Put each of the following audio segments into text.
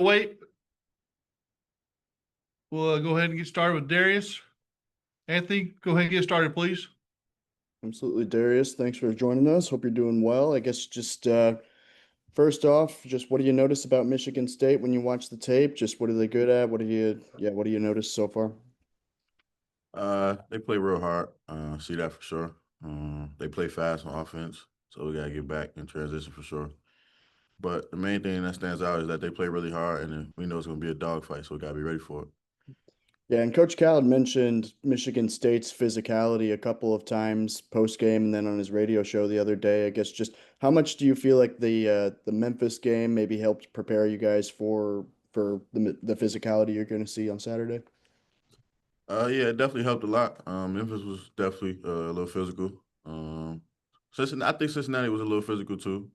wait. We'll go ahead and get started with Darius. Anthony, go ahead and get started, please. Absolutely, Darius. Thanks for joining us. Hope you're doing well. I guess just first off, just what do you notice about Michigan State when you watch the tape? Just what are they good at? What do you notice so far? They play real hard. See that for sure. They play fast on offense, so we gotta get back in transition for sure. But the main thing that stands out is that they play really hard, and then we know it's gonna be a dogfight, so we gotta be ready for it. Yeah, and Coach Cal had mentioned Michigan State's physicality a couple of times post game and then on his radio show the other day. I guess just how much do you feel like the Memphis game maybe helped prepare you guys for the physicality you're going to see on Saturday? Yeah, it definitely helped a lot. Memphis was definitely a little physical. I think Cincinnati was a little physical too.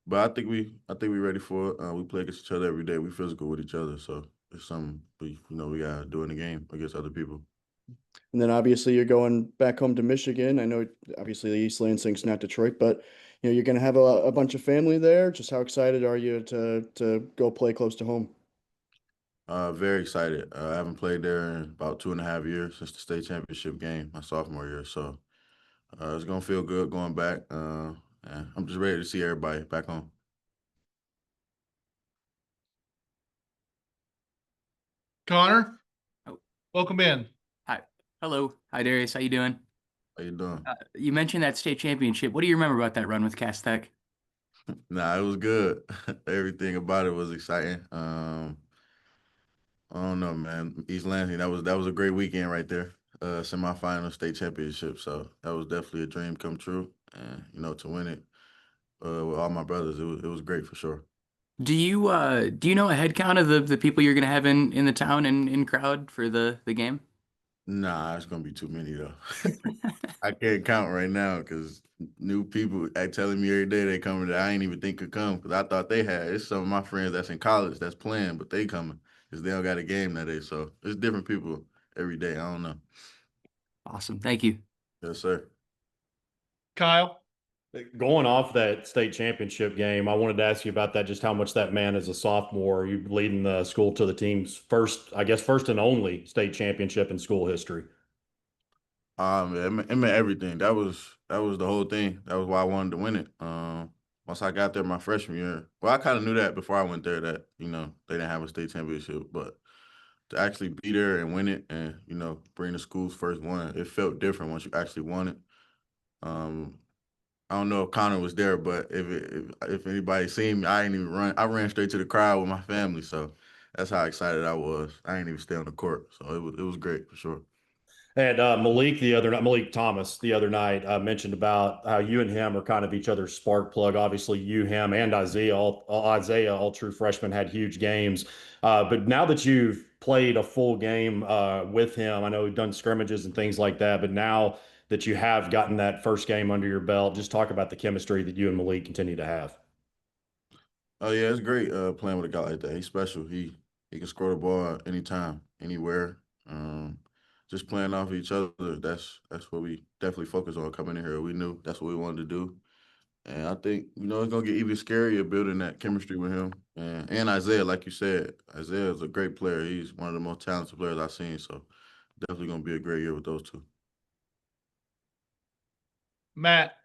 But I think we ready for it. We play against each other every day. We physical with each other, so it's something we gotta do in the game against other people. And then obviously you're going back home to Michigan. I know obviously the East Lansing's not Detroit, but you're going to have a bunch of family there. Just how excited are you to go play close to home? Very excited. I haven't played there in about 2.5 years since the state championship game my sophomore year, so it's gonna feel good going back. And I'm just ready to see everybody back home. Connor, Oh, welcome in. hi. Hello. Hi, Darius. How you doing? How you doing? You mentioned that state championship. What do you remember about that run with Cass Tech? Nah, it was good. Everything about it was exciting. I don't know, man. East Lansing, that was a great weekend right there. Semifinal state championship. So that was definitely a dream come true. And to win it with all my brothers, it was great for sure. Do you know a head count of the people you're gonna have in the town and in crowd for the game? Nah, it's gonna be too many though. I can't count right now because new people act telling me every day they coming that I ain't even think could come because I thought they had. It's some of my friends that's in college that's playing, but they coming because they don't got a game that day. So it's different people every day. I don't know. Awesome. Thank you. Yes, sir. Kyle, Going off that state championship game, I wanted to ask you about that, just how much that man as a sophomore, you leading the school to the team's first, I guess, first and only state championship in school history. It meant everything. That was the whole thing. That was why I wanted to win it. Once I got there my freshman year, well, I kind of knew that before I went there that they didn't have a state championship, but to actually be there and win it and bring the school's first one, it felt different once you actually won it. Um, I don't know if Connor was there, but if anybody seen me, I ain't even run. I ran straight to the crowd with my family, so that's how excited I was. I ain't even stay on the court, so it was great for sure. And Malik Thomas the other night mentioned about how you and him are kind of each other's spark plug. Obviously, you, him, and Isaiah, all true freshmen, had huge games. But now that you've played a full game with him, I know you've done scrimmages and things like that. But now that you have gotten that first game under your belt, just talk about the chemistry that you and Malik continue to have. Oh yeah, it's great playing with a guy like that. He's special. He can score the ball anytime, anywhere. Um, just playing off each other. That's what we definitely focus on coming in here. We knew that's what we wanted to do, and I think it's gonna get even scarier building that chemistry with him and Isaiah. Like you said, Isaiah is a great player. He's one of the most talented players I've seen. So definitely gonna be a great year with those two. Matt,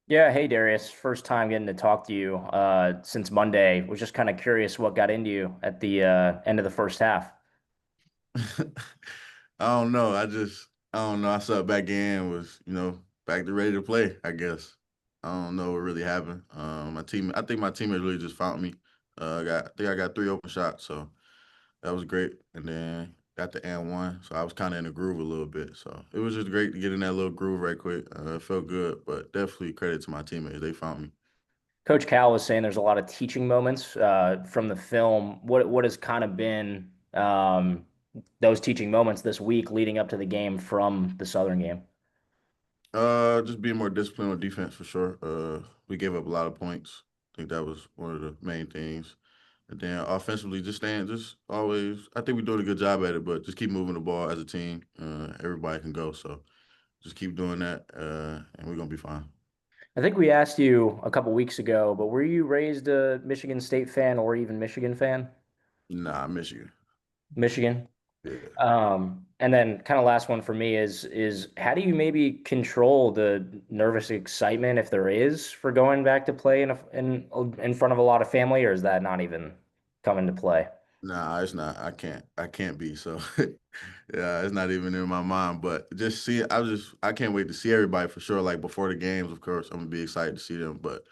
Yeah, hey Darius. First time getting to talk to you since Monday. Was just kind of curious what got into you at the end of the first half. I don't know. I don't know. I sat back in, was, back to ready to play, I guess. I don't know what really happened. I think my teammates really just found me. I think I got 3 open shots, so that was great. And then got the and one, so I was kind of in the groove a little bit. So it was just great to get in that little groove right quick. It felt good, but definitely credit to my teammates. They found me. Coach Cal was saying there's a lot of teaching moments from the film. What has kind of been those teaching moments this week leading up to the game from the Southern game? Just being more disciplined on defense for sure. We gave up a lot of points. I think that was one of the main things. And then offensively, just staying, just always. I think we're doing a good job at it, but just keep moving the ball as a team. Everybody can go, so just keep doing that, and we're gonna be fine. I think we asked you a couple weeks ago, but were you raised a Michigan State fan or even Michigan fan? Nah, Michigan. Michigan. Yeah. And then kind of last one for me is how do you maybe control the nervous excitement if there is for going back to play in front of a lot of family, or is that not even come into play? Nah, it's not. I can't be. So yeah, it's not even in my mind. But just see, I can't wait to see everybody for sure. Like before the games, of course, I'm gonna be excited to see them. But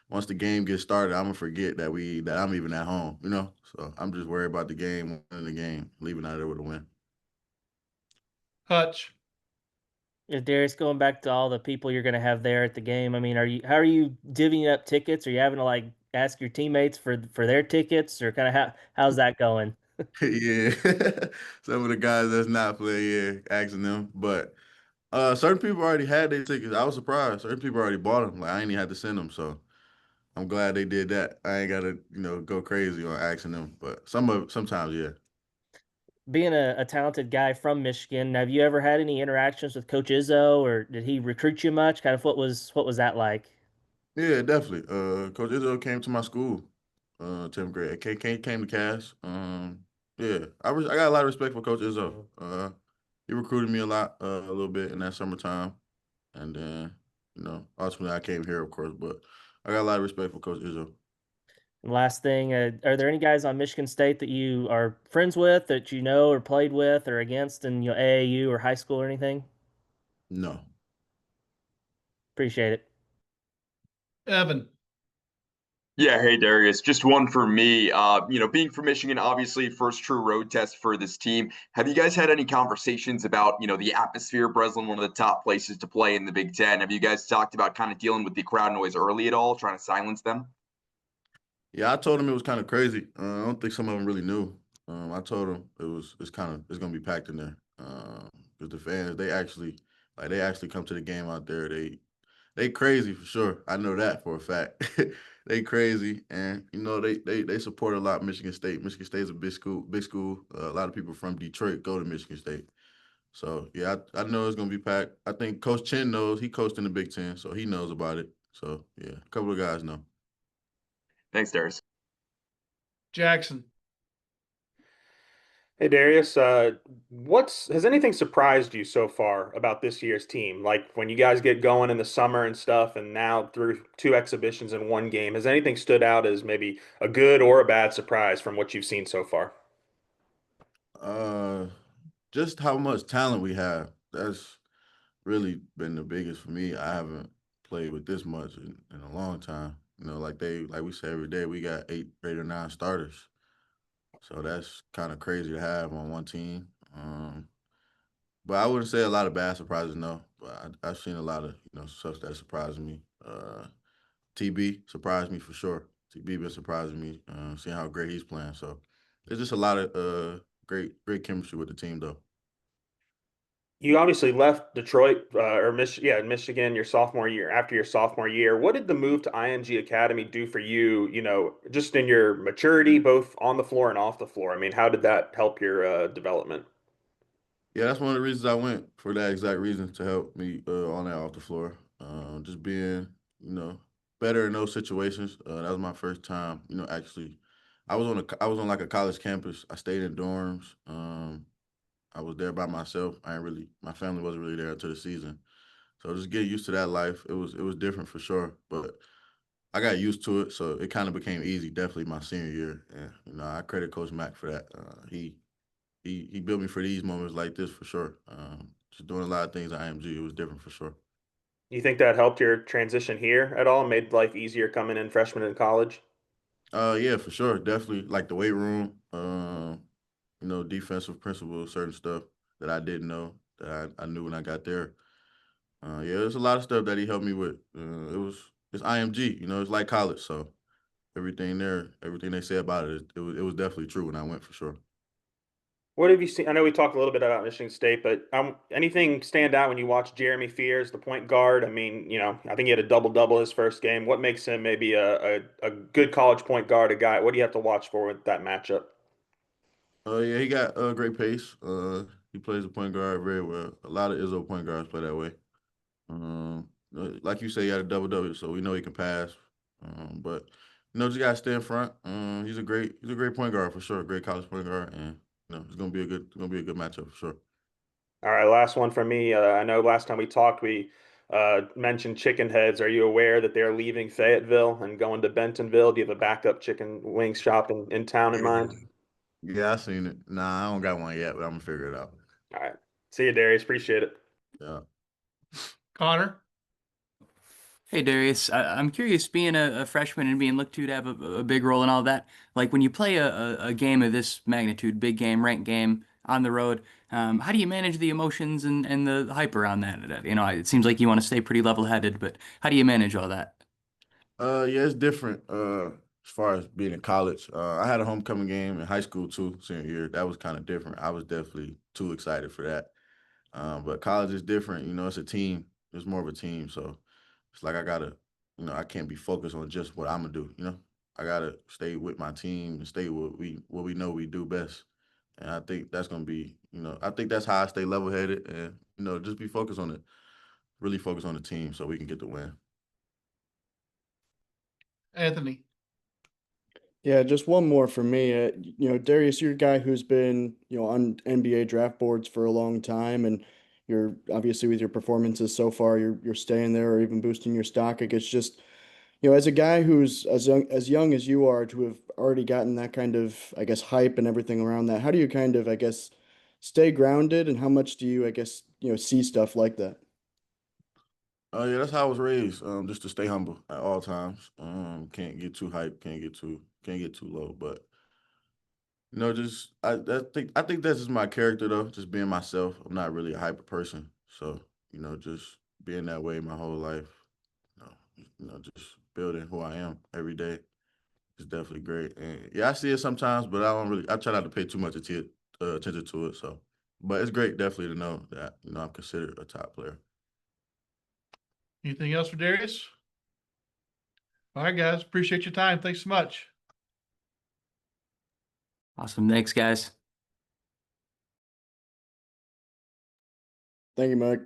once the game gets started, I'm gonna forget that I'm even at home, you know? So I'm just worried about the game, winning the game, leaving out of there with a win. Hutch. If Darius, going back to all the people you're going to have there at the game, I mean, how are you divvying up tickets? Are you having to like ask your teammates for their tickets, or kind of how's that going? Yeah. Some of the guys that's not playing, yeah, asking them. But certain people already had their tickets. I was surprised. Certain people already bought them. Like I ain't even had to send them. So I'm glad they did that. I ain't gotta, go crazy on asking them. But sometimes, yeah. Being a talented guy from Michigan, have you ever had any interactions with Coach Izzo, or did he recruit you much? Kind of what was that like? Yeah, definitely. Coach Izzo came to my school, 10th grade. Came to Cass. Yeah, I got a lot of respect for Coach Izzo. He recruited me a little bit in that summertime, and then ultimately I came here, of course. But I got a lot of respect for Coach Izzo. And last thing, are there any guys on Michigan State that you are friends with, that you know or played with or against in AAU or high school or anything? No. Appreciate it. Evan. Yeah, hey Darius. Just one for me. Being from Michigan, obviously first true road test for this team. Have you guys had any conversations about, the atmosphere? Breslin, one of the top places to play in the Big Ten. Have you guys talked about kind of dealing with the crowd noise early at all, trying to silence them? Yeah, I told him it was kind of crazy. I don't think some of them really knew. I told them it's gonna be packed in there. Because the fans they actually come to the game out there. They crazy for sure. I know that for a fact. They crazy, and they support a lot Michigan State. Michigan State is a big school. Big school. A lot of people from Detroit go to Michigan State. So yeah, I know it's gonna be packed. I think Coach Chin knows. He coached in the Big Ten, so he knows about it. So yeah, a couple of guys know. Thanks, Darius. Jackson. Hey Darius, has anything surprised you so far about this year's team? Like when you guys get going in the summer and stuff, and now through two exhibitions in one game, has anything stood out as maybe a good or a bad surprise from what you've seen so far? Uh, just how much talent we have. That's really been the biggest for me. I haven't played with this much in a long time. Like we say every day, we got 8 or 9 starters. So that's kind of crazy to have on one team. But I wouldn't say a lot of bad surprises, no. But I've seen a lot of stuff that surprised me. TB surprised me for sure. TB been surprising me, seeing how great he's playing. So there's just a lot of great chemistry with the team, though. You obviously left Detroit Michigan your sophomore year. After your sophomore year, what did the move to IMG Academy do for you? Just in your maturity, both on the floor and off the floor. I mean, how did that help your development? Yeah, that's one of the reasons I went for that exact reason to help me on and off the floor. Just being, better in those situations. That was my first time, actually. I was on like a college campus. I stayed in dorms. I was there by myself. My family wasn't really there until the season. So just getting used to that life, it was different for sure. But I got used to it, so it kind of became easy. Definitely my senior year, and I credit Coach Mack for that. He built me for these moments like this for sure. Just doing a lot of things at IMG, it was different for sure. You think that helped your transition here at all? Made life easier coming in freshman in college? Yeah, for sure, definitely like the weight room. Defensive principles, certain stuff that I didn't know that I knew when I got there. Yeah, there's a lot of stuff that he helped me with. It's IMG, it's like college, so everything there, everything they say about it, it was definitely true when I went for sure. What have you seen? I know we talked a little bit about Michigan State, but anything stand out when you watch Jeremy Fears, the point guard? I mean, I think he had a double-double his first game. What makes him maybe a good college point guard, a guy? What do you have to watch for with that matchup? Yeah, he got a great pace. He plays the point guard very well. A lot of Izzo point guards play that way. like you say, he had a double-double, so we know he can pass. But just gotta stay in front. He's a great point guard for sure, great college point guard, and it's gonna be a good matchup for sure. All right, last one from me. I know last time we talked, we mentioned chicken heads. Are you aware that they're leaving Fayetteville and going to Bentonville? Do you have a backup chicken wing shop in town in mind? Yeah, I seen it. Nah, I don't got one yet, but I'm gonna figure it out. All right. See you, Darius. Appreciate it. Yeah. Connor? Hey Darius, I'm curious, being a freshman and being looked to have a big role in all that. Like when you play a game of this magnitude, big game, ranked game on the road, how do you manage the emotions and the hype around that? It seems like you want to stay pretty level-headed, but how do you manage all that? Yeah, it's different. As far as being in college, I had a homecoming game in high school too, senior year. That was kind of different. I was definitely too excited for that. But college is different. It's a team. It's more of a team. So it's like I gotta, I can't be focused on just what I'm gonna do. I gotta stay with my team and stay what we know we do best. And I think that's gonna be, I think that's how I stay level headed and just be focused on it. Really focus on the team so we can get the win. Anthony? Yeah, just one more for me. Darius, you're a guy who's been, on NBA draft boards for a long time, and you're obviously with your performances so far, you're staying there or even boosting your stock. I guess just, as a guy who's as young as you are to have already gotten that kind of, I guess, hype and everything around that, how do you kind of, I guess, stay grounded, and how much do you, I guess, see stuff like that? Yeah, that's how I was raised. Just to stay humble at all times. Can't get too hyped, can't get too low. But just I think that's just my character though. Just being myself. I'm not really a hyper person, so just being that way my whole life. Just building who I am every day is definitely great. And yeah, I see it sometimes, but I don't really. I try not to pay too much attention to it. So, but it's great definitely to know that I'm considered a top player. Anything else for Darius? All right, guys. Appreciate your time. Thanks so much. Awesome. Thanks, guys. Thank you, Mike.